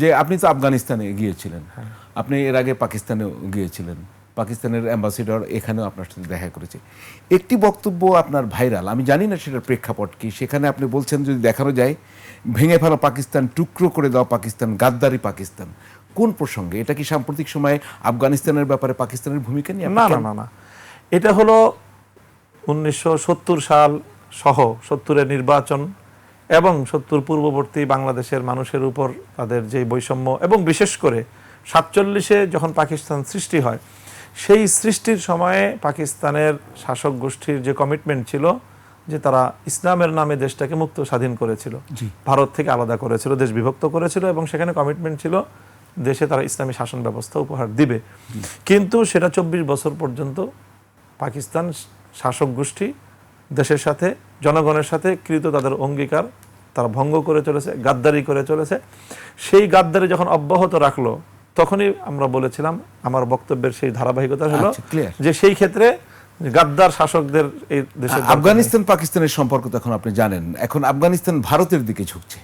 যে আপনি তো আফগানিস্তানে গিয়েছিলেন, আপনি এর আগে পাকিস্তানেও গিয়েছিলেন, পাকিস্তানের অ্যাম্বাসিডর এখানেও আপনার সাথে দেখা করেছে। একটি বক্তব্য আপনার ভাইরাল, আমি জানি না সেটার প্রেক্ষাপট কি, সেখানে আপনি বলছেন যদি দেখানো যায় ভেঙে ফেলো পাকিস্তান, টুকরো করে দাও পাকিস্তান, গাদ্দারি পাকিস্তান। কোন প্রসঙ্গে? এটা কি সাম্প্রতিক সময়ে আফগানিস্তানের ব্যাপারে পাকিস্তানের ভূমিকা নিয়ে? না না না না, এটা হলো 1970 সাল সহ 70-এর নির্বাচন এবং 70 পূর্ববর্তী বাংলাদেশের মানুষের উপর তাদের যে বৈষম্য, এবং বিশেষ করে 47-এ যখন পাকিস্তান সৃষ্টি হয়, সেই সৃষ্টির সময়ে পাকিস্তানের শাসক গোষ্ঠীর যে কমিটমেন্ট ছিল যে তারা ইসলামের নামে দেশটাকে মুক্ত স্বাধীন করেছিল, ভারত থেকে আলাদা করেছিল, দেশ বিভক্ত করেছিল, এবং সেখানে কমিটমেন্ট ছিল দেশে তারা ইসলামী শাসন ব্যবস্থা উপহার দিবে। কিন্তু সেটা 24 বছর পর্যন্ত পাকিস্তান শাসক গোষ্ঠী দেশের সাথে, জনগণের সাথে কৃত তাদের অঙ্গীকার তারা ভঙ্গ করে চলেছে, গাদ্দারি করে চলেছে। সেই গাদ্দারি যখন অব্যাহত রাখলো, তখনই আমরা বলেছিলাম, আমার বক্তব্যের সেই ধারাবাহিকতা হলো যে সেই ক্ষেত্রে গাদ্দার শাসকদের এই দেশে। আফগানিস্তান পাকিস্তানের সম্পর্ক তো এখন আপনি জানেন, এখন আফগানিস্তান ভারতের দিকে ঝুঁকছে,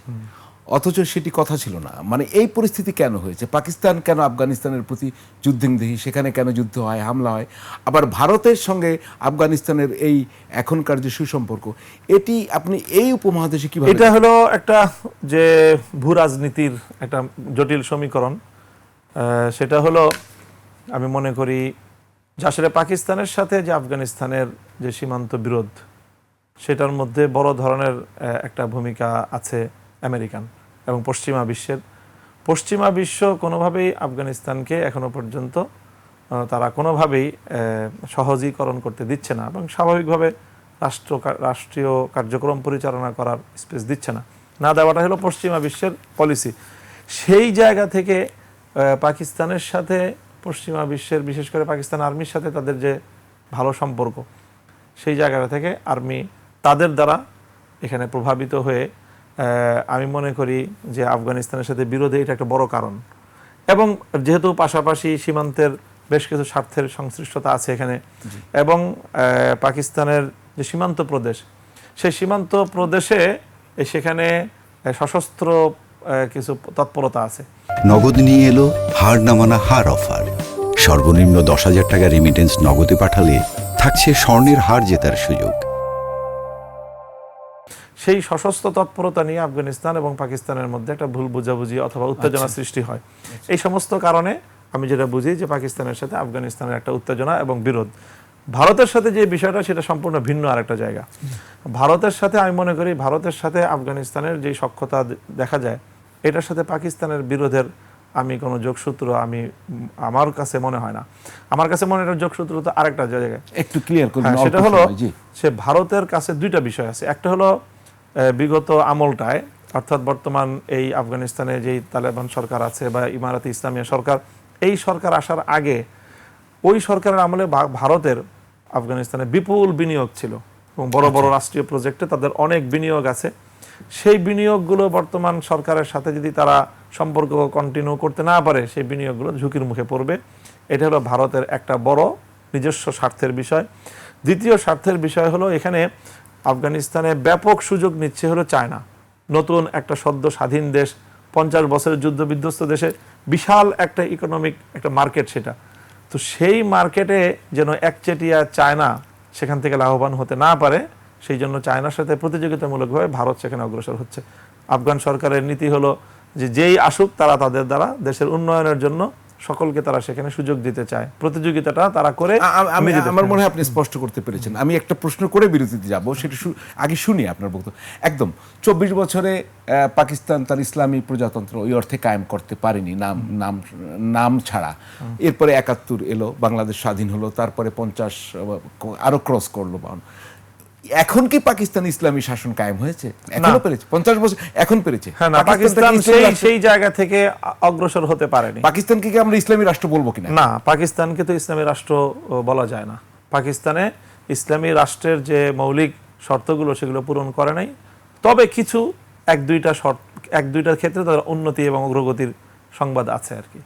অথচ সেটি কথা ছিল না। মানে এই পরিস্থিতি কেন হয়েছে? পাকিস্তান কেন আফগানিস্তানের প্রতি যুদ্ধংদেহী? সেখানে কেন যুদ্ধ হয়, হামলা হয়? আবার ভারতের সঙ্গে আফগানিস্তানের এই এখনকার যে সুসম্পর্ক, এটি আপনি এই উপমহাদেশে কিভাবে? এটা হলো একটা যে ভূ রাজনীতির একটা জটিল সমীকরণ। সেটা হলো, আমি মনে করি যে আসলে পাকিস্তানের সাথে যে আফগানিস্তানের যে সীমান্ত বিরোধ, সেটার মধ্যে বড় ধরনের একটা ভূমিকা আছে আমেরিকান এবং পশ্চিমা বিশ্বের। পশ্চিমা বিশ্ব কোনোভাবেই আফগানিস্তানকে এখনো পর্যন্ত তারা কোনোভাবেই সহজীকরণ করতে দিচ্ছে না, এবং স্বাভাবিকভাবে রাষ্ট্রীয় কার্যক্রম পরিচালনা করার স্পেস দিচ্ছে না। না দেওয়াটা হলো পশ্চিমা বিশ্বের পলিসি। সেই জায়গা থেকে পাকিস্তানের সাথে পশ্চিমা বিশ্বের, বিশেষ করে পাকিস্তান আর্মির সাথে তাদের যে ভালো সম্পর্ক, সেই জায়গাটা থেকে আর্মি তাদের দ্বারা এখানে প্রভাবিত হয়ে আমি মনে করি যে আফগানিস্তানের সাথে বিরোধে এটা একটা বড় কারণ। এবং যেহেতু পাশাপাশি সীমান্তের বেশ কিছু স্বার্থের সংশ্লিষ্টতা আছে এখানে, এবং পাকিস্তানের যে সীমান্ত প্রদেশ, সেই সীমান্ত প্রদেশে সেখানে সশস্ত্র কিছু তৎপরতা আছে। নগদ নিয়ে এলো হার না মানা হার অফার। সর্বনিম্ন 10,000 টাকা রেমিটেন্স নগদে পাঠালে থাকছে স্বর্ণের হার জেতার সুযোগ। সেই সশস্ত্র তৎপরতা নিয়ে আফগানিস্তান এবং পাকিস্তানের মধ্যে একটা ভুল বোঝাবুঝি অথবা উত্তেজনা সৃষ্টি হয়। এই সমস্ত কারণে আমি যেটা বুঝি যে পাকিস্তানের সাথে আফগানিস্তানের একটা উত্তেজনা এবং বিরোধ। ভারতের সাথে যে বিষয়টা, সেটা সম্পূর্ণ ভিন্ন আরেকটা জায়গা। ভারতের সাথে আমি মনে করি, ভারতের সাথে আফগানিস্তানের যে সখ্যতা দেখা যায়, এটার সাথে পাকিস্তানের বিরোধের আমি কোনো যোগসূত্র আমার কাছে মনে হয় না। আমার কাছে মনে হয় যোগসূত্র তো আরেকটা জায়গায় একটু ক্লিয়ার করুন। সেটা হলো, সে ভারতের কাছে দুইটা বিষয় আছে। একটা হলো বিগত আমলটায়, অর্থাৎ বর্তমান এই আফগানিস্তানে যেই তালেবান সরকার আছে বা ইমারাতে ইসলামিয়া সরকার, এই সরকার আসার আগে ওই সরকারের আমলে ভারতের আফগানিস্তানে বিপুল বিনিয়োগ ছিল, এবং বড় বড় রাষ্ট্রীয় প্রজেক্টে তাদের অনেক বিনিয়োগ আছে। সেই বিনিয়োগগুলো বর্তমান সরকারের সাথে যদি তারা সম্পর্ক কন্টিনিউ করতে না পারে, সেই বিনিয়োগগুলো ঝুঁকির মুখে পড়বে। এটা হলো ভারতের একটা বড় নিজস্ব স্বার্থের বিষয়। দ্বিতীয় স্বার্থের বিষয় হলো, এখানে আফগানিস্তানে ব্যাপক সুযোগ নিচ্ছে হলো চায়না। নতুন একটা সদ্য স্বাধীন দেশ, 50 বছরের যুদ্ধ বিধ্বস্ত দেশে বিশাল একটা ইকোনমিক একটা মার্কেট সেটা। তো সেই মার্কেটে যেন একচেটিয়া চায়না সেখান থেকে লাভবান হতে না পারে, সেই জন্য চায়নার সাথে প্রতিযোগিতামূলকভাবে ভারত সেখানে অগ্রসর হচ্ছে। আফগান সরকারের নীতি হলো যে যেই আসুক তারা তাদের দ্বারা দেশের উন্নয়নের জন্য সকলকে তারা সেখানে সুযোগ দিতে চায়, প্রতিযোগিতাটা তারা করে। আমার মনে হয় আপনি স্পষ্ট করতে পেরেছেন। আমি একটা প্রশ্ন করে বিরতিতে যাব, সেটা আগে শুনি আপনার বক্তব্য। একদম 24 বছরে পাকিস্তান তার ইসলামী প্রজাতন্ত্র ওই অর্থে কায়েম করতে পারেনি, নাম ছাড়া। এরপরে 71 এলো, বাংলাদেশ স্বাধীন হলো, তারপরে 50 আরো ক্রস করলো। এখন কি পাকিস্তান ইসলামী শাসন কায়েম হয়েছে? এখনো পেরেছে? 50 বছর এখন পেরেছে? হ্যাঁ, না, পাকিস্তান সেই জায়গা থেকে অগ্রসর হতে পারেনি। পাকিস্তানকে কি আমরা ইসলামী রাষ্ট্র বলবো কিনা? না, পাকিস্তানকে তো ইসলামী রাষ্ট্র বলা যায় না। পাকিস্তানে ইসলামী রাষ্ট্রের যে মৌলিক শর্তগুলো, সেগুলো পূরণ করে নাই। তবে কিছু এক দুইটার ক্ষেত্রে তাদের উন্নতি এবং অগ্রগতির সংবাদ আছে আর কি।